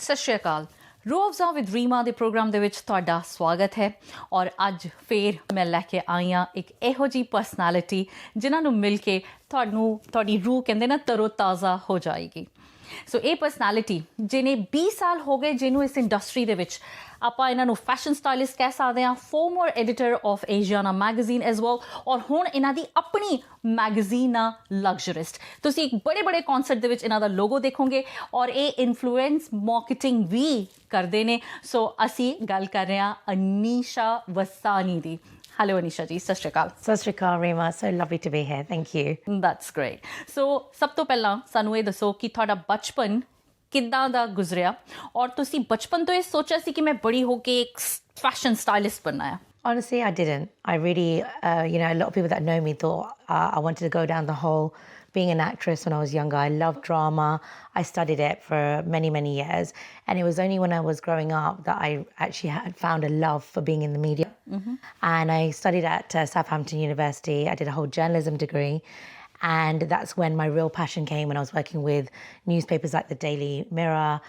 ਸਤਿ ਸ਼੍ਰੀ ਅਕਾਲ। Rooh-afza with Reema ਦੇ ਪ੍ਰੋਗਰਾਮ ਦੇ ਵਿੱਚ ਤੁਹਾਡਾ ਸਵਾਗਤ ਹੈ ਔਰ ਅੱਜ ਫੇਰ ਮੈਂ ਲੈ ਕੇ ਆਈ ਹਾਂ ਇੱਕ ਇਹੋ ਜਿਹੀ ਪਰਸਨੈਲਿਟੀ ਜਿਨ੍ਹਾਂ ਨੂੰ ਮਿਲ ਕੇ ਤੁਹਾਡੀ ਰੂਹ ਕਹਿੰਦੇ ਨਾ ਤਰੋ ਤਾਜ਼ਾ ਹੋ ਜਾਏਗੀ। ਸੋ ਇਹ ਪਰਸਨੈਲਿਟੀ ਜਿਹਨੇ 20 ਸਾਲ ਹੋ ਗਏ ਜਿਹਨੂੰ ਇਸ ਇੰਡਸਟਰੀ ਦੇ ਵਿੱਚ ਆਪਾਂ ਇਹਨਾਂ ਨੂੰ ਫੈਸ਼ਨ ਸਟਾਈਲਿਸਟ ਕਹਿ ਸਕਦੇ ਹਾਂ, former editor of Asiana magazine as well ਔਰ ਹੁਣ ਇਹਨਾਂ ਦੀ ਆਪਣੀ ਮੈਗਜ਼ੀਨ ਆ ਲਗਜ਼ਰਿਸਟ। ਤੁਸੀਂ ਇੱਕ ਬੜੇ ਕਨਸਰਟ ਦੇ ਵਿੱਚ ਇਹਨਾਂ ਦਾ ਲੋਗੋ ਦੇਖੋਗੇ ਔਰ ਇਹ ਇਨਫਲੂਐਂਸ ਮਾਰਕੀਟਿੰਗ ਵੀ ਕਰਦੇ ਨੇ। ਸੋ ਅਸੀਂ ਗੱਲ ਕਰ ਰਹੇ ਹਾਂ ਅਨੀਸ਼ਾ ਵਸਾਨੀ ਦੀ। Hello Anisha ji, ਸਤਿ ਸ਼੍ਰੀ ਅਕਾਲ। ਸਤਿ ਸ਼੍ਰੀ ਅਕਾਲ Reema, so lovely to be here, thank you. That's great. So ਸਭ ਤੋਂ ਪਹਿਲਾਂ ਸਾਨੂੰ ਇਹ ਦੱਸੋ ਕਿ ਤੁਹਾਡਾ ਬਚਪਨ ਕਿੱਦਾਂ ਦਾ ਗੁਜ਼ਰਿਆ ਔਰ ਤੁਸੀਂ ਬਚਪਨ ਤੋਂ ਇਹ ਸੋਚਿਆ ਸੀ ਕਿ ਮੈਂ ਬੜੀ ਹੋ ਕੇ ਇੱਕ ਫੈਸ਼ਨ ਸਟਾਈਲਿਸਟ ਬਣਨਾ ਹੈ? Honestly, I didn't. I really, a lot of people that know me thought I wanted to go down the whole being an actress when I was younger. I loved drama. I studied it for many years. And it was only when I was growing up that I actually had found a love for being in the media. Mm-hmm. And I studied at Southampton University. I did a whole journalism degree. And that's when my real passion came, when I was working with newspapers like the Daily Mirror,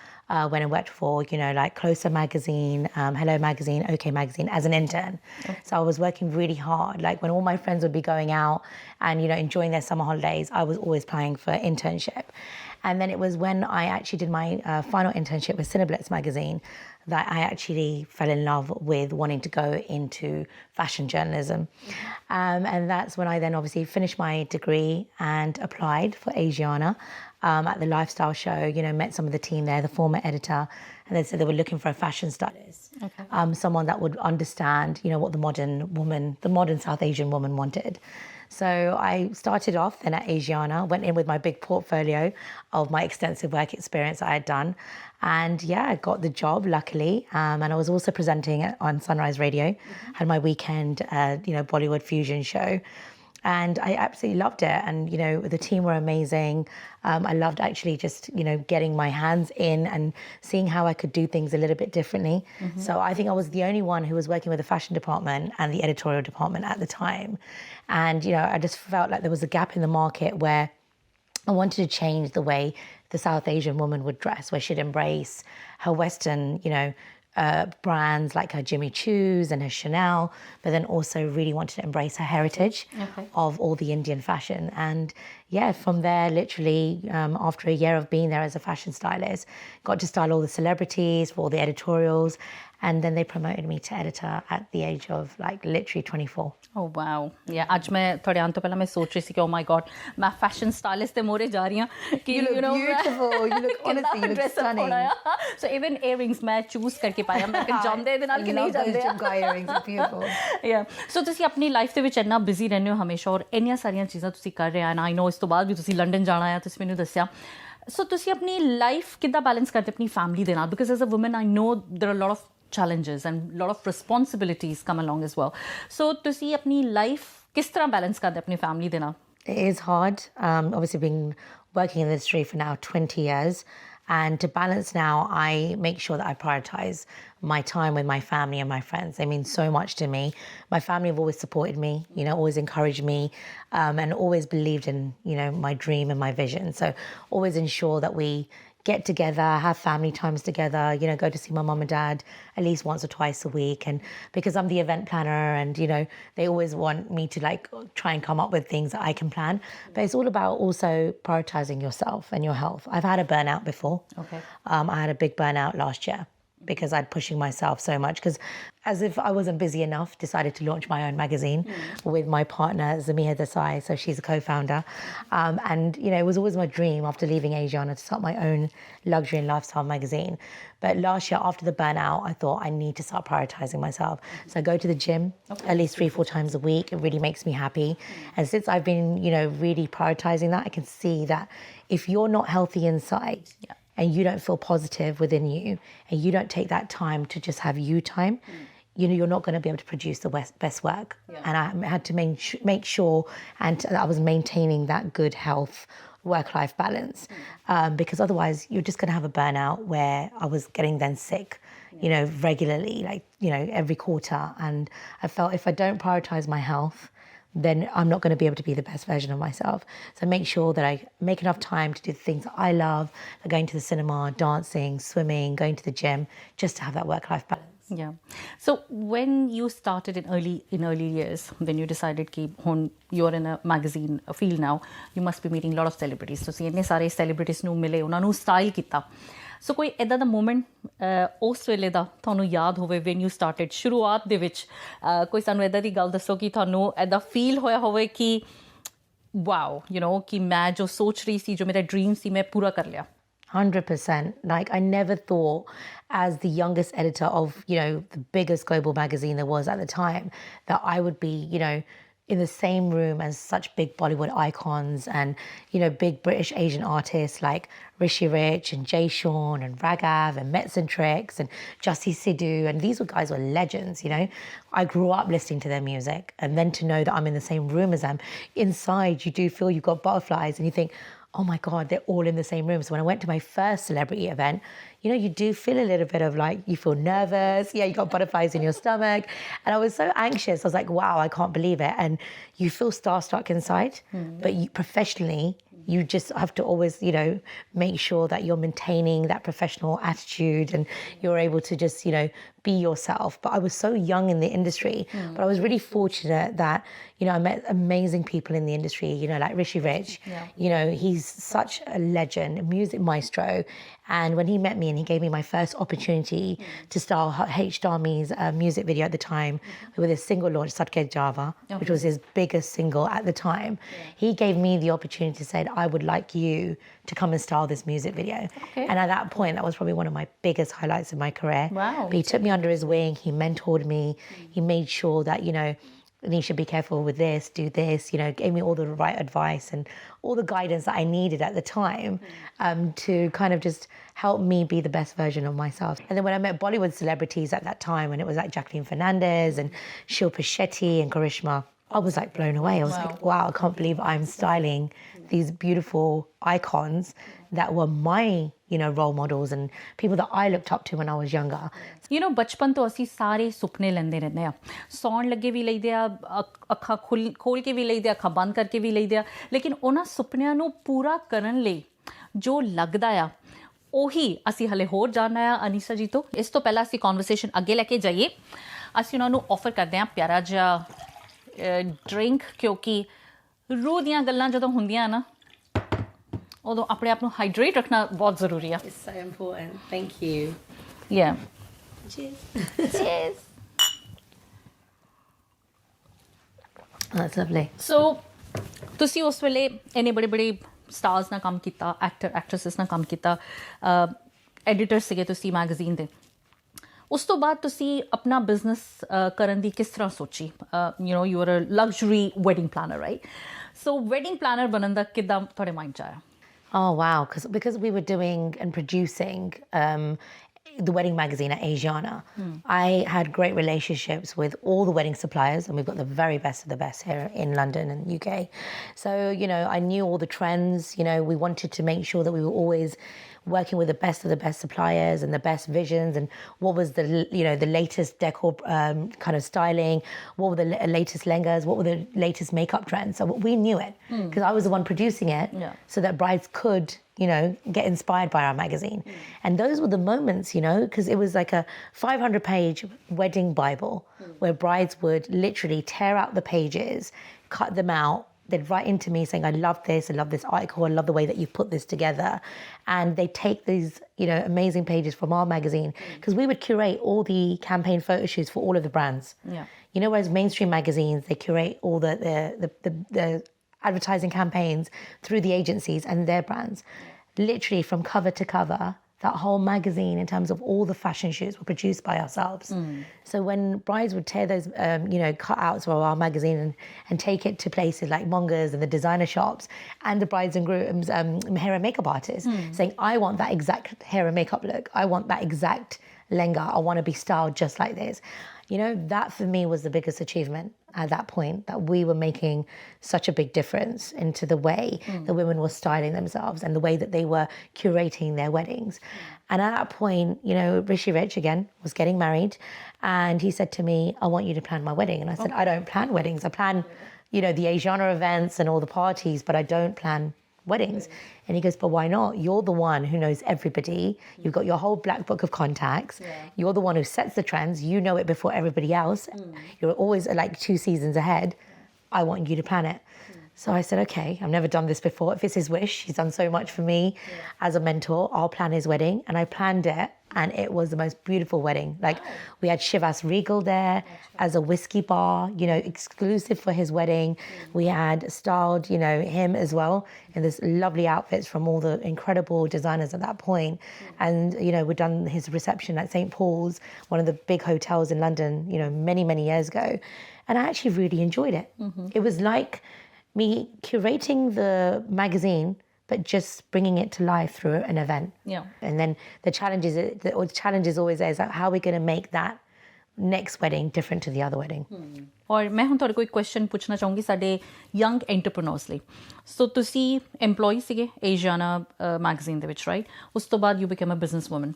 when I worked for, like Closer Magazine, Hello Magazine, OK Magazine as an intern. Okay. So I was working really hard. Like when all my friends would be going out and, enjoying their summer holidays, I was always applying for internship. And then it was when I actually did my final internship with Cineblitz magazine that I actually fell in love with wanting to go into fashion journalism. And that's when I then obviously finished my degree and applied for Asiana at the lifestyle show, met some of the team there, the former editor, and they said they were looking for a fashion stylist. Okay. Someone that would understand, what the modern South Asian woman wanted. So I started off then at Asiana, went in with my big portfolio of my extensive work experience I had done. And I got the job, luckily. And I was also presenting on Sunrise Radio, had my weekend, Bollywood fusion show. And I absolutely loved it. And, the team were amazing. I loved actually just, getting my hands in and seeing how I could do things a little bit differently. Mm-hmm. So I think I was the only one who was working with the fashion department and the editorial department at the time. And, I just felt like there was a gap in the market where I wanted to change the way the South Asian woman would dress, where she'd embrace her Western, brands like her Jimmy Choo's and her Chanel, but then also really wanted to embrace her heritage of all the Indian fashion. And from there, literally, after a year of being there as a fashion stylist, got to style all the celebrities for all the editorials. And then they promoted me to editor at the age of literally 24. Oh wow. Yeah, ਅੱਜ ਮੈਂ ਤੁਹਾਡੇ ਆਉਣ ਤੋਂ ਪਹਿਲਾਂ ਮੈਂ ਸੋਚ ਰਹੀ ਸੀ ਕਿ oh my god, ਮੈਂ fashion stylist ਦੇ ਮੋਰੇ ਜਾ ਰਹੀ ਹਾਂ ਕਿ you look beautiful, you look honestly, you look stunning. So even earrings ਮੈਂ choose ਕਰਕੇ ਪਾਇਆ, ਮੈਂ ਕਿ ਜਾਂਦੇ ਇਹਦੇ ਨਾਲ ਕਿ ਨਹੀਂ ਜਾਂਦੇ ਆ। Guy earrings are beautiful. Yeah. So ਤੁਸੀਂ ਆਪਣੀ ਲਾਈਫ ਦੇ ਵਿੱਚ ਇੰਨਾ ਬਿਜ਼ੀ ਰਹਿੰਦੇ ਹੋ ਹਮੇਸ਼ਾ ਔਰ ਇੰਨੀਆਂ ਸਾਰੀਆਂ ਚੀਜ਼ਾਂ ਤੁਸੀਂ ਕਰ ਰਹੇ ਆ and I know ਇਸ ਤੋਂ ਬਾਅਦ ਵੀ ਤੁਸੀਂ ਲੰਡਨ ਜਾਣਾ ਆ, ਤੁਸੀਂ ਮੈਨੂੰ ਦੱਸਿਆ। ਸੋ ਤੁਸੀਂ ਆਪਣੀ ਲਾਈਫ ਕਿੱਦਾਂ ਬੈਲੈਂਸ ਕਰਦੇ ਆਪਣੀ ਫੈਮਿਲੀ ਦੇ ਨਾਲ? Because as a woman I know there are a lot of challenges and a lot of responsibilities come along as well. So ਤੁਸੀਂ ਆਪਣੀ ਲਾਈਫ ਕਿਸ ਤਰ੍ਹਾਂ ਬੈਲੈਂਸ ਕਰਦੇ ਆਪਣੀ ਫੈਮਿਲੀ ਦੇ ਨਾਲ? It is hard. Obviously been working in the industry for now 20 years. And to balance now, I make sure that I prioritize my time with my family and my friends. They mean so much to me. My family have always supported me, always encouraged me, and always believed in, my dream and my vision. So always ensure that we get together, have family times together, go to see my mum and dad at least once or twice a week. And because I'm the event planner and, they always want me to try and come up with things that I can plan. But it's all about also prioritizing yourself and your health. I've had a burnout before. Okay. I had a big burnout last year because I'd pushing myself so much because as if I wasn't busy enough, decided to launch my own magazine with my partner, Zamia Desai. So she's a co-founder. And, it was always my dream after leaving Asiana to start my own luxury and lifestyle magazine. But last year, after the burnout, I thought I need to start prioritizing myself. So I go to the gym at least 3-4 times a week. It really makes me happy. And since I've been, really prioritizing that, I can see that if you're not healthy inside, and you don't feel positive within you, and you don't take that time to just have you time, you're not going to be able to produce the best work. Yeah. And I had to make sure and I was maintaining that good health, work-life balance. Because otherwise you're just going to have a burnout where I was getting then sick, regularly, every quarter. And I felt if I don't prioritize my health, then I'm not going to be able to be the best version of myself. So make sure that I make enough time to do the things that I love, like going to the cinema, dancing, swimming, going to the gym, just to have that work-life balance. Yeah. So when you started in early years, when you decided that you're in a magazine field now, you must be meeting a lot of celebrities. So see, इतने सारे celebrities ਨੂੰ ਮਿਲੇ, ਉਹਨਾਂ ਨੂੰ style ਕੀਤਾ. ਸੋ ਕੋਈ ਇੱਦਾਂ ਦਾ moment ਉਸ ਵੇਲੇ ਦਾ ਤੁਹਾਨੂੰ ਯਾਦ ਹੋਵੇ ਵੈਨ ਯੂ ਸਟਾਰਟਡ ਸ਼ੁਰੂਆਤ ਦੇ ਵਿੱਚ ਕੋਈ ਸਾਨੂੰ ਇੱਦਾਂ ਦੀ ਗੱਲ ਦੱਸੋ ਕਿ ਤੁਹਾਨੂੰ ਇੱਦਾਂ ਫੀਲ ਹੋਇਆ ਹੋਵੇ ਕਿ ਵਾਓ ਕਿ ਮੈਂ ਜੋ ਸੋਚ ਰਹੀ ਸੀ ਜੋ ਮੇਰਾ ਡ੍ਰੀਮ ਸੀ ਮੈਂ ਪੂਰਾ ਕਰ ਲਿਆ 100%. Like, I never thought, as the youngest editor of, the biggest global magazine there was at the time, that I would be, in the same room as such big Bollywood icons and, big British Asian artists like Rishi Rich and Jay Sean and Raghav and Mets and Tricks and Jussie Sidhu. And these guys were legends, I grew up listening to their music. And then to know that I'm in the same room as them, inside you do feel you've got butterflies and you think, oh my God, they're all in the same room. So when I went to my first celebrity event, you do feel a little bit of like, you feel nervous. Yeah, you got butterflies in your stomach. And I was so anxious. I was like, wow, I can't believe it. And you feel starstruck inside, but professionally, you just have to always, make sure that you're maintaining that professional attitude and you're able to just, be yourself. But I was so young in the industry, but I was really fortunate that, I met amazing people in the industry, like Rishi Rich. Yeah. He's such a legend, a music maestro. And when he met me and he gave me my first opportunity to star H. Dami's music video at the time with his single launch, Sadke Java, which was his biggest single at the time, he gave me the opportunity to say, I would like you to come and star this music video. Okay. And at that point, that was probably one of my biggest highlights in my career. Wow. But he took me under his wing, he mentored me, he made sure that, Anisha, be careful with this, do this, gave me all the right advice and all the guidance that I needed at the time to kind of just help me be the best version of myself. And then when I met Bollywood celebrities at that time, and it was like Jacqueline Fernandez and Shilpa Shetty and Karishma, I was like blown away. I was like, wow, I can't believe I'm styling these beautiful icons that were my, role models and people that I looked up to when I was younger. ਬਚਪਨ ਤੋਂ ਅਸੀਂ ਸਾਰੇ ਸੁਪਨੇ ਲੈਂਦੇ ਰਹਿੰਦੇ ਆ ਸੌਣ ਲੱਗੇ ਵੀ ਲਈਦੇ ਆ ਅੱਖਾਂ ਖੋਲ ਕੇ ਵੀ ਲਈਦੇ ਆ ਅੱਖਾਂ ਬੰਦ ਕਰਕੇ ਵੀ ਲਈਦੇ ਆ ਲੇਕਿਨ ਉਹਨਾਂ ਸੁਪਨਿਆਂ ਨੂੰ ਪੂਰਾ ਕਰਨ ਲਈ ਜੋ ਲੱਗਦਾ ਆ ਉਹੀ ਅਸੀਂ ਹਲੇ ਹੋਰ ਜਾਣਨਾ ਆ ਅਨੀਸ਼ਾ ਜੀ ਤੋਂ ਇਸ ਤੋਂ ਪਹਿਲਾਂ ਅਸੀਂ ਕਨਵਰਸੇਸ਼ਨ ਅੱਗੇ ਲੈ ਕੇ ਜਾਈਏ ਅਸੀਂ ਉਹਨਾਂ ਨੂੰ ਆਫਰ ਕਰਦੇ ਆ ਪਿਆਰਾ ਜਿਹਾ ਡਰਿੰਕ ਕਿਉਂਕਿ ਰੂਹ ਦੀਆਂ ਗੱਲਾਂ ਜਦੋਂ ਹੁੰਦੀਆਂ ਨਾ ਉਦੋਂ ਆਪਣੇ ਆਪ ਨੂੰ ਹਾਈਡਰੇਟ ਰੱਖਣਾ ਬਹੁਤ ਜ਼ਰੂਰੀ ਆ It's so important. Thank you. Yeah. Cheers. Cheers. That's lovely. So ਤੁਸੀਂ ਉਸ ਵੇਲੇ ਇੰਨੇ ਬੜੇ ਸਟਾਰਸ ਨਾਲ ਕੰਮ ਕੀਤਾ ਐਕਟਰ ਐਕਟਰੈਸਸ ਨਾਲ ਕੰਮ ਕੀਤਾ ਐਡੀਟਰ ਸੀਗੇ ਤੁਸੀਂ ਮੈਗਜ਼ੀਨ ਦੇ ਉਸ ਤੋਂ ਬਾਅਦ ਤੁਸੀਂ ਆਪਣਾ ਬਿਜ਼ਨਸ ਕਰਨ ਦੀ ਕਿਸ ਤਰ੍ਹਾਂ ਸੋਚੀ you are a luxury wedding planner right so wedding planner ਬਣਨ ਦਾ ਕਿੱਦਾਂ ਤੁਹਾਡੇ ਮਾਈਂਡ 'ਚ ਆਇਆ Oh, wow. Because we were doing and producing the wedding magazine at Asiana, I had great relationships with all the wedding suppliers, and we've got the very best of the best here in London and UK. So, I knew all the trends. We wanted to make sure that we were always working with the best suppliers and the best visions and what was the latest decor kind of styling, what were the latest lehengas, what were the latest makeup trends. So we knew it because I was the one producing it so that brides could get inspired by our magazine. And those were the moments, because it was like a 500-page wedding Bible where brides would literally tear out the pages, cut them out. They'd write into me saying, I love this article, I love the way that you put this together. And they take these, amazing pages from our magazine because we would curate all the campaign photo shoots for all of the brands. Yeah. Whereas mainstream magazines, they curate all the advertising campaigns through the agencies and their brands. Literally from cover to cover, that whole magazine in terms of all the fashion shoots were produced by ourselves. So when brides would tear those, cutouts of our magazine and take it to places like Mongers and the designer shops and the brides and grooms, hair and makeup artists saying, I want that exact hair and makeup look. I want that exact lehenga. I want to be styled just like this. That for me was the biggest achievement. at that point that we were making such a big difference into the way the women were styling themselves and the way that they were curating their weddings. And at that point, you know, Rishi Rich again was getting married, and he said to me, I want you to plan my wedding. And I said, I don't plan weddings. I plan, you know, the Asiana events and all the parties, but I don't plan weddings. And he goes, but why not? You're the one who knows everybody. You've got your whole black book of contacts. You're the one who sets the trends. You know it before everybody else. You're always like 2 seasons ahead. I want you to plan it. So I said, okay, I've never done this before. If it's his wish, he's done so much for me as a mentor, I'll plan his wedding. And I planned it, and it was the most beautiful wedding. Like, we had Chivas Regal there as a whiskey bar, you know, exclusive for his wedding. We had styled, you know, him as well in this lovely outfits from all the incredible designers at that point. And, you know, we'd done his reception at St. Paul's, one of the big hotels in London, you know, many, many years ago. And I actually really enjoyed it. It was like me curating the magazine, but just bringing it to life through an event. And then the challenge is always there, is like, how are we going to make that next wedding different to the other wedding? और मैं ਹੁਣ ਤੁਹਾਡੇ ਕੋਲ ਇੱਕ question ਪੁੱਛਣਾ ਚਾਹੂੰਗੀ ਸਾਡੇ young ਐਂਟਰਪ੍ਰੀਨਰਸ ਲਈ। ਸੋ ਤੁਸੀਂ EMPLOYE ਸੀਗੇ ਏਸ਼ੀਆਨਾ ਮੈਗਜ਼ੀਨ ਦੇ ਵਿੱਚ, ਰਾਈਟ? ਉਸ ਤੋਂ ਬਾਅਦ you become a business woman.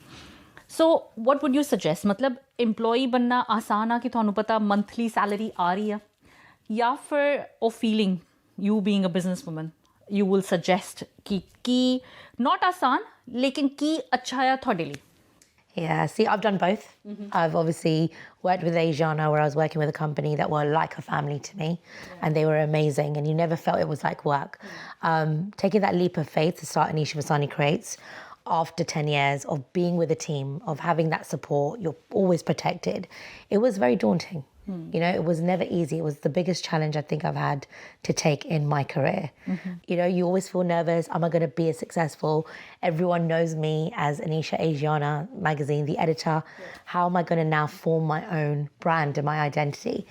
So what would you suggest? मतलब EMPLOYE बनना आसान आ कि ਤੁਹਾਨੂੰ ਪਤਾ monthly salary ਆ ਰਹੀ ਆ, ਜਾਂ ਫਿਰ ਉਹ feeling you being a businesswoman you will suggest ki not आसान लेकिन की अच्छा है ਤੁਹਾਡੇ ਲਈ? Yeah, see, I've done both. I've obviously worked with Asiana, where I was working with a company that were like a family to me, and they were amazing, and you never felt it was like work. Taking that leap of faith to start Anisha Vasani Creates after 10 years of being with a team, of having that support, you're always protected. It was very daunting. You know, it was never easy. It was the biggest challenge I think I've had to take in my career. You know, you always feel nervous. Am I going to be as successful? Everyone knows me as Anisha Asiana magazine, the editor. How am I going to now form my own brand and my identity?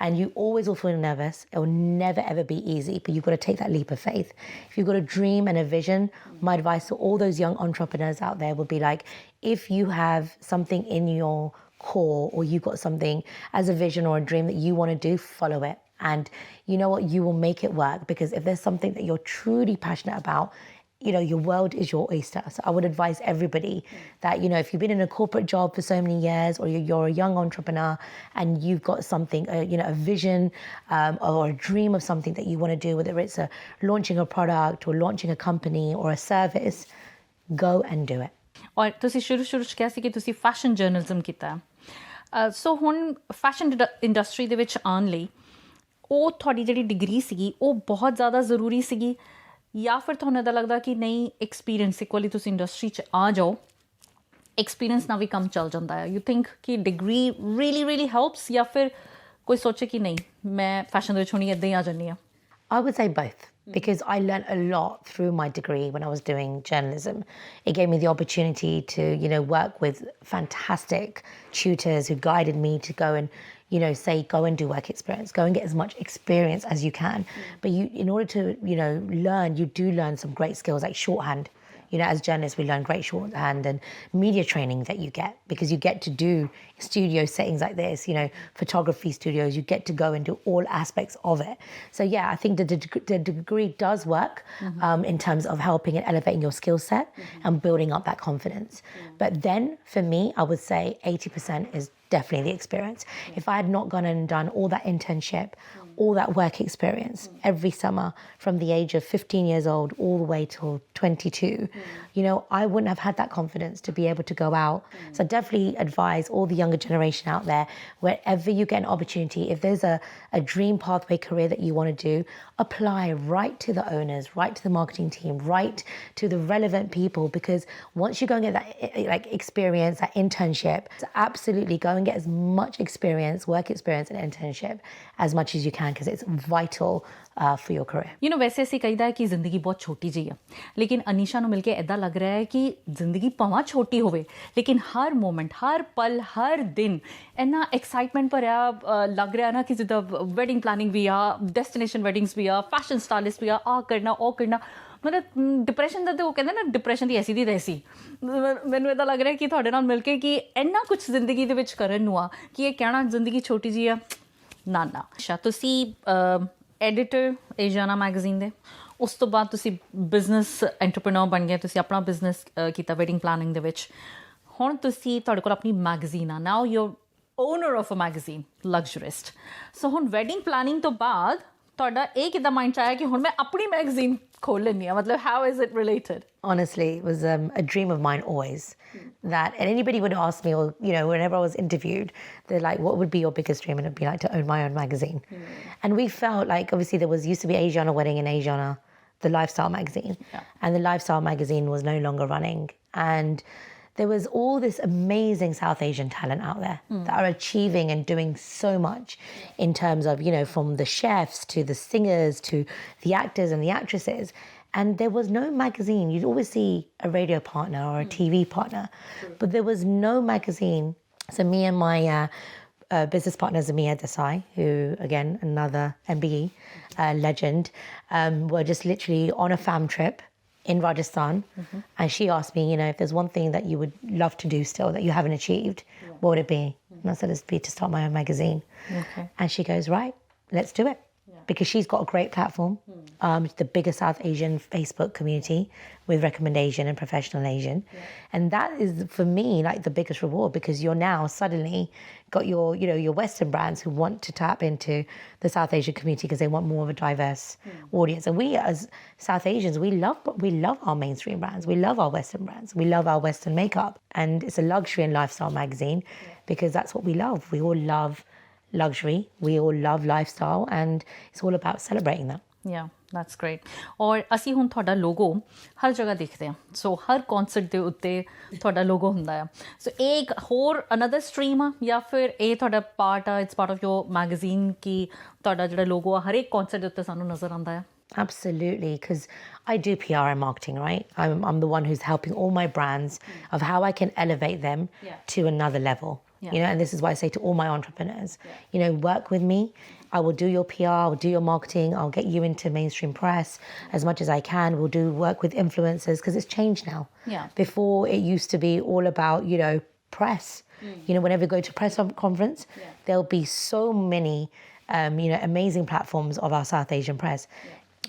And you always will feel nervous. It will never, ever be easy, but you've got to take that leap of faith. If you've got a dream and a vision, my advice to all those young entrepreneurs out there would be like, if you have something in your core, or you've got something as a vision or a dream that you want to do, follow it. And you know what, you will make it work, because if there's something that you're truly passionate about, you know, your world is your oyster. So I would advise everybody that, you know, if you've been in a corporate job for so many years, or you're a young entrepreneur and you've got something, you know, a vision or a dream of something that you want to do, whether it's launching a product or launching a company or a service, go and do it. ਔਰ ਤੁਸੀਂ ਸ਼ੁਰੂ ਚ ਕਿਹਾ ਸੀ ਕਿ ਤੁਸੀਂ fashion journalism ਕੀਤਾ। ਸੋ ਹੁਣ fashion industry ਦੇ ਵਿੱਚ ਆਉਣ ਲਈ ਉਹ ਤੁਹਾਡੀ ਜਿਹੜੀ ਡਿਗਰੀ ਸੀਗੀ ਉਹ ਬਹੁਤ ਜ਼ਿਆਦਾ ਜ਼ਰੂਰੀ ਸੀਗੀ, ਜਾਂ ਫਿਰ ਤੁਹਾਨੂੰ ਇੱਦਾਂ ਲੱਗਦਾ ਕਿ ਨਹੀਂ, ਐਕਸਪੀਰੀਅੰਸ ਇਕੁਅਲੀ ਤੁਸੀਂ ਇੰਡਸਟਰੀ 'ਚ ਆ ਜਾਓ, ਐਕਸਪੀਰੀਅੰਸ ਨਾਲ ਵੀ ਕੰਮ ਚੱਲ ਜਾਂਦਾ ਹੈ? ਯੂ ਥਿੰਕ ਕਿ ਡਿਗਰੀ ਰੀਲੀ ਹੈਲਪਸ, ਜਾਂ ਫਿਰ ਕੋਈ ਸੋਚੇ ਕਿ ਨਹੀਂ ਮੈਂ ਫੈਸ਼ਨ ਦੇ ਵਿੱਚ ਹੁਣੀ ਇੱਦਾਂ ਹੀ ਆ ਜਾਂਦੀ ਹਾਂ? I would say both, because I learned a lot through my degree when I was doing journalism. It gave me the opportunity to, you know, work with fantastic tutors who guided me to go and, you know, say, go and do work experience, go and get as much experience as you can. But you, in order to, you know, learn, you do learn some great skills like shorthand. You know, as journalists, we learn great shorthand and media training that you get, because you get to do studio settings like this, you know, photography studios, you get to go and do all aspects of it. So yeah, I think the degree does work in terms of helping and elevating your skill set and building up that confidence. But then for me, I would say 80% is definitely the experience. If I had not gone and done all that internship, all that work experience every summer from the age of 15 years old all the way till 22, you know, I wouldn't have had that confidence to be able to go out. So I definitely advise all the younger generation out there, wherever you get an opportunity, if there's a dream pathway career that you want to do, apply right to the owners, right to the marketing team, right to the relevant people, because once you go and get that like experience, that internship, so absolutely go and get as much experience, work experience and internship as much as you can, because it's vital for your career. You know, वैसे ऐसे कहीदा है कि ज़िंदगी बहुत छोटी जी है, लेकिन अनीशा ਨੂੰ ਮਿਲ ਕੇ ਇੱਦਾਂ ਲੱਗ ਰਿਹਾ ਹੈ ਕਿ ਜ਼ਿੰਦਗੀ ਭਾਵੇਂ ਛੋਟੀ ਹੋਵੇ, ਲੇਕਿਨ ਹਰ ਮੋਮੈਂਟ, ਹਰ ਪਲ, ਹਰ ਦਿਨ ਇੰਨਾ ਐਕਸਾਈਟਮੈਂਟ ਭਰਿਆ ਲੱਗ ਰਿਹਾ ਨਾ, ਕਿ ਜਿੱਦਾਂ ਵੈਡਿੰਗ ਪਲਾਨਿੰਗ ਵੀ ਆ, ਡੈਸਟੀਨੇਸ਼ਨ ਵੈਡਿੰਗਸ ਵੀ ਆ, ਫੈਸ਼ਨ ਸਟਾਈਲਿਸਟ ਵੀ ਆ, ਆਹ ਕਰਨਾ ਉਹ ਕਰਨਾ। ਮਤਲਬ ਡਿਪਰੈਸ਼ਨ ਦਾ ਤਾਂ ਉਹ ਕਹਿੰਦੇ ਨਾ, ਡਿਪਰੈਸ਼ਨ ਦੀ ਐਸੀ ਦੀ ਤੈਸੀ। ਮੈਨੂੰ ਇੱਦਾਂ ਲੱਗ ਰਿਹਾ ਕਿ ਤੁਹਾਡੇ ਨਾਲ ਮਿਲ ਕੇ ਕਿ ਇੰਨਾ ਕੁਛ ਜ਼ਿੰਦਗੀ ਦੇ ਵਿੱਚ ਕਰਨ ਨੂੰ ਆ ਕਿ ਇਹ ਕਹਿਣਾ ਜ਼ਿੰਦਗੀ ਛੋਟੀ ਜੀ ਆ ਨਾਨਾ। ਅੱਛਾ, ਤੁਸੀਂ ਐਡੀਟਰ ਏਜਾਨਾ ਮੈਗਜ਼ੀਨ ਦੇ, ਉਸ ਤੋਂ ਬਾਅਦ ਤੁਸੀਂ ਬਿਜ਼ਨਸ ਐਂਟਰਪ੍ਰੀਨਰ ਬਣ ਗਏ, ਤੁਸੀਂ ਆਪਣਾ ਬਿਜ਼ਨਸ ਕੀਤਾ ਵੈਡਿੰਗ ਪਲਾਨਿੰਗ ਦੇ ਵਿੱਚ। ਹੁਣ ਤੁਸੀਂ ਤੁਹਾਡੇ ਕੋਲ ਆਪਣੀ ਮੈਗਜ਼ੀਨ ਆ, now you're owner of a magazine, Luxuriest. So ਹੁਣ ਵੈਡਿੰਗ ਪਲਾਨਿੰਗ ਤੋਂ ਬਾਅਦ ਤੁਹਾਡਾ ਇਹ ਕਿੱਦਾਂ ਮਾਈਂਡ 'ਚ ਆਇਆ ਕਿ ਹੁਣ ਮੈਂ ਆਪਣੀ ਮੈਗਜ਼ੀਨ ਖੋਲ ਲੈਂਦੀ ਹਾਂ? ਮਤਲਬ how is it related? Honestly, it was a dream of mine always. That, and anybody would ask me, or whenever I was interviewed, they're like, "What would be your biggest dream?" And it'd be like to own my own magazine. And we felt like, obviously, there used to be Asiana Wedding and Asiana, the lifestyle magazine, and the lifestyle magazine was no longer running, and there was all this amazing South Asian talent out there that are achieving and doing so much in terms of, from the chefs to the singers to the actors and the actresses. And there was no magazine. You'd always see a radio partner or a TV partner, but there was no magazine. So me and my business partner, Zamia Desai, who, again, another MBE legend, were just literally on a fam trip in Rajasthan. And she asked me, if there's one thing that you would love to do still that you haven't achieved, what would it be? And I said, it'd be to start my own magazine. And she goes, right, let's do it. Because she's got a great platform, the biggest South Asian Facebook community with recommendation and professional Asian. And that is, for me, like the biggest reward, because you're now suddenly got your Western brands who want to tap into the South Asian community because they want more of a diverse audience. And we as South Asians, we love our mainstream brands. We love our Western brands. We love our Western makeup. And it's a luxury and lifestyle magazine because that's what we love. We all love luxury, we all love lifestyle, and it's all about celebrating that. Yeah, that's great. ਔਰ ਅਸੀਂ ਹੁਣ ਤੁਹਾਡਾ logo ਹਰ ਜਗ੍ਹਾ ਦੇਖਦੇ ਹਾਂ, ਸੋ ਹਰ ਕੌਨਸਰਟ ਦੇ ਉੱਤੇ ਤੁਹਾਡਾ ਲੋਗੋ ਹੁੰਦਾ ਆ। ਸੋ ਇਹ ਇੱਕ ਹੋਰ ਅਨਦਰ ਸਟਰੀਮ ਆ ਜਾਂ ਫਿਰ ਇਹ ਤੁਹਾਡਾ ਪਾਰਟ ਆ, it's part of your magazine ਕਿ ਤੁਹਾਡਾ ਜਿਹੜਾ ਲੋਗੋ ਆ ਹਰੇਕ ਕੌਨਸਰਟ ਦੇ ਉੱਤੇ ਸਾਨੂੰ ਨਜ਼ਰ ਆਉਂਦਾ ਆ? Absolutely, because I do PR and marketing, right? I'm the one who's helping all my brands of how I can elevate them to another level. And this is why I say to all my entrepreneurs, work with me. I will do your PR, I will do your marketing, I'll get you into mainstream press as much as I can. We'll do work with influencers because it's changed now. Before it used to be all about, press. Whenever we go to press conference, there'll be so many, amazing platforms of our South Asian press.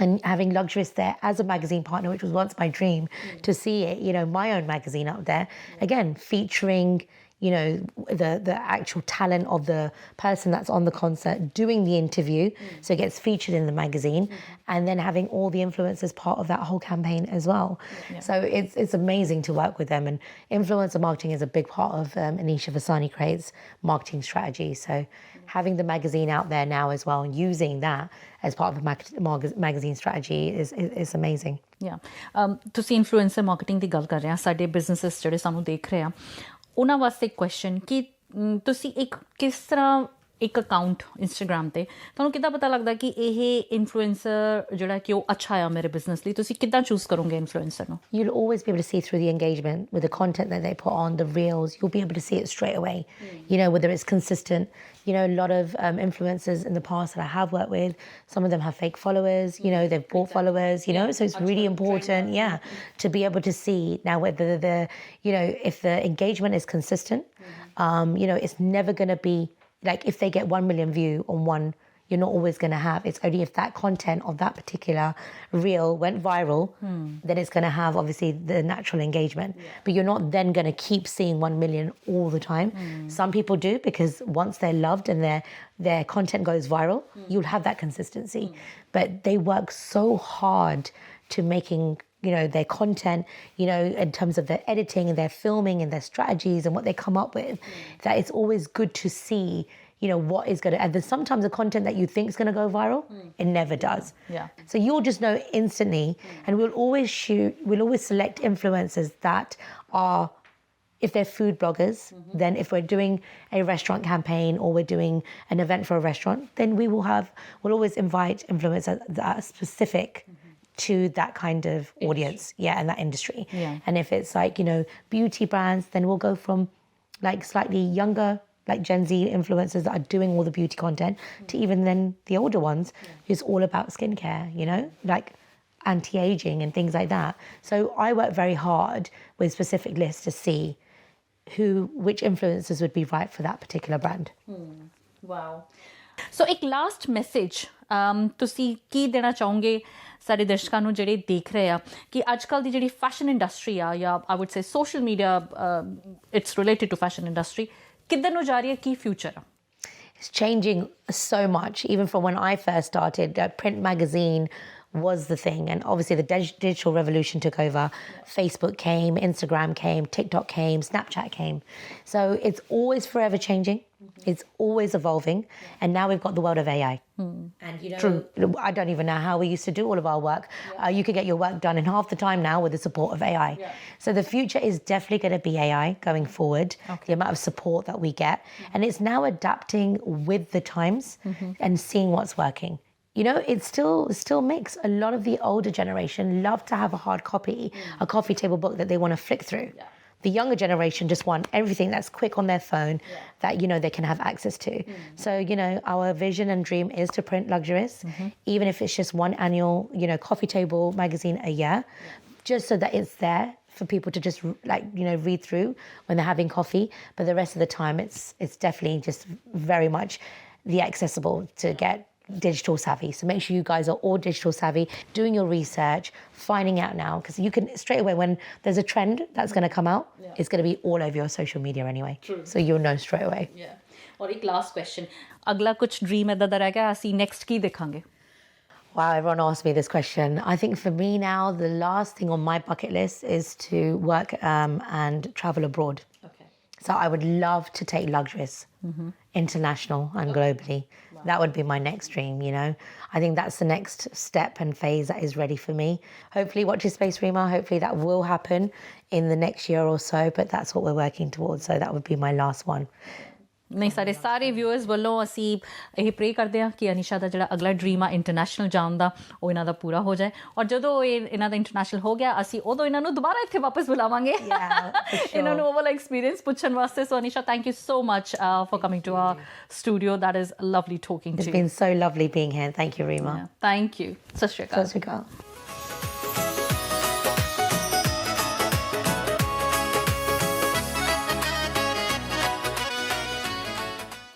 And having Luxurious there as a magazine partner, which was once my dream, to see it, my own magazine up there, again, featuring, the actual talent of the person that's on the concert, doing the interview, so it gets featured in the magazine, and then having all the influencers part of that whole campaign as well. So it's amazing to work with them, and influencer marketing is a big part of Anisha Vasani Create's marketing strategy. So having the magazine out there now as well and using that as part of the magazine strategy is amazing. ਤੁਸੀਂ influencer marketing ਦੀ ਗੱਲ ਕਰ ਰਹੇ ਆ, ਸਾਡੇ businesses ਜਿਹੜੇ ਸਾਨੂੰ ਦੇਖ ਰਹੇ ਆ ਉਹਨਾਂ ਵਾਸਤੇ ਇੱਕ ਕੁਐਸਚਨ ਕਿ ਤੁਸੀਂ ਕਿਸ ਤਰ੍ਹਾਂ ਇੱਕ ਅਕਾਊਂਟ ਇੰਸਟਾਗ੍ਰਾਮ ਤੇ ਤੁਹਾਨੂੰ ਕਿੱਦਾਂ ਪਤਾ ਲੱਗਦਾ ਕਿ ਇਹ ਇਨਫਲੂਐਂਸਰ ਜਿਹੜਾ ਕਿ ਉਹ ਅੱਛਾ ਆ ਮੇਰੇ ਬਿਜ਼ਨਸ ਲਈ? ਤੁਸੀਂ ਕਿੱਦਾਂ ਚੂਜ਼ ਕਰੋਗੇ ਇਨਫਲੂਐਂਸਰ ਨੂੰ? You'll always be able to see through the engagement with the content that they put on, the reels. You'll be able to see it straight away. Whether it's consistent. A lot of influencers in the past that I have worked with, some of them have fake followers. They've bought followers. So it's really important, to be able to see now whether if the engagement is consistent. It's never going to be like if they get 1 million view on one, you're not always going to have. It's only if that content of that particular reel went viral, then it's going to have obviously the natural engagement. But you're not then going to keep seeing 1 million all the time. Some people do, because once they're loved and their content goes viral, you'll have that consistency. But they work so hard to making their content, in terms of their editing and their filming and their strategies and what they come up with, that it's always good to see, what is going to, and then sometimes the content that you think is going to go viral, it never does. So you'll just know instantly, and we'll always select influencers that are, if they're food bloggers, then if we're doing a restaurant campaign or we're doing an event for a restaurant, then we'll always invite influencers that are specific to that kind of audience, and that industry. And if it's like, beauty brands, then we'll go from like slightly younger, like Gen Z influencers that are doing all the beauty content, to even then the older ones who's all about skincare, like anti-aging and things like that. So I work very hard with specific lists to see which influencers would be right for that particular brand. Wow. ਸੋ ਇੱਕ last message ਤੁਸੀਂ ਕੀ ਦੇਣਾ ਚਾਹੋਗੇ ਸਾਡੇ ਦਰਸ਼ਕਾਂ ਨੂੰ ਜਿਹੜੇ ਦੇਖ ਰਹੇ ਆ ਕਿ ਅੱਜ ਕੱਲ੍ਹ ਦੀ ਜਿਹੜੀ ਫੈਸ਼ਨ ਇੰਡਸਟਰੀ ਆ ਜਾਂ I would say social media it's related to fashion industry ਕਿੱਧਰ ਨੂੰ ਜਾ ਰਹੀ ਹੈ ਕੀ ਫਿਊਚਰ ਆ It's changing so much. Even from when I first started, print magazine was the thing. And obviously the digital revolution took over. Facebook came, Instagram came, TikTok came, Snapchat came. So it's always forever changing. It's always evolving. And now we've got the world of AI. And you know, I don't even know how we used to do all of our work. You could get your work done in half the time now with the support of AI. So the future is definitely going to be AI going forward. The amount of support that we get. And it's now adapting with the times and seeing what's working. You know, it still makes a lot of the older generation love to have a hard copy, a coffee table book that they want to flick through. The younger generation just want everything that's quick on their phone that, you know, they can have access to. So, you know, our vision and dream is to print luxurious, even if it's just one annual, you know, coffee table magazine a year, just so that it's there for people to just, like, you know, read through when they're having coffee. But the rest of the time, it's definitely just very much the accessible to get digital savvy. So make sure you guys are all digital savvy, doing your research, finding out now, because you can straight away when there's a trend that's going to come out, it's going to be all over your social media anyway. So you'll know straight away. ਔਰ ਇੱਕ last question ਅਗਲਾ ਕੁਝ dream ਇਦਾਂ ਦਾ ਰਹਿ ਗਿਆ ਅਸੀਂ next ਕੀ ਦੇਖਾਂਗੇ Wow, everyone asks me this question. I think for me now, the last thing on my bucket list is to work and travel abroad. So I would love to take luxurious, international and globally. That would be my next dream, you know. I think that's the next step and phase that is ready for me. Hopefully, watch your space, Reema. Hopefully that will happen in the next year or so, but that's what we're working towards. So that would be my last one. ਨਹੀਂ ਸਾਡੇ ਸਾਰੇ viewers ਵੱਲੋਂ ਅਸੀਂ ਇਹ ਪ੍ਰੇ ਕਰਦੇ ਹਾਂ ਕਿ ਅਨੀਸ਼ਾ ਦਾ ਜਿਹੜਾ ਅਗਲਾ ਡ੍ਰੀਮ ਆ ਇੰਟਰਨੈਸ਼ਨਲ ਜਾਣ ਦਾ ਉਹ ਇਹਨਾਂ ਦਾ ਪੂਰਾ ਹੋ ਜਾਏ ਔਰ ਜਦੋਂ ਇਹਨਾਂ ਦਾ ਇੰਟਰਨੈਸ਼ਨਲ ਹੋ ਗਿਆ ਅਸੀਂ ਉਦੋਂ ਇਹਨਾਂ ਨੂੰ ਦੁਬਾਰਾ ਇੱਥੇ ਵਾਪਸ ਬੁਲਾਵਾਂਗੇ ਇਹਨਾਂ ਨੂੰ ਉਹ ਵਾਲਾ ਐਕਸਪੀਰੀਅੰਸ ਪੁੱਛਣ ਵਾਸਤੇ so Anisha thank you so much for coming to our studio that is lovely talking to you It's been so lovely being here. Thank you, Reema. Thank you ਸਤਿ ਸ਼੍ਰੀ ਅਕਾਲ ਸਤਿ ਸ਼੍ਰੀ ਅਕਾਲ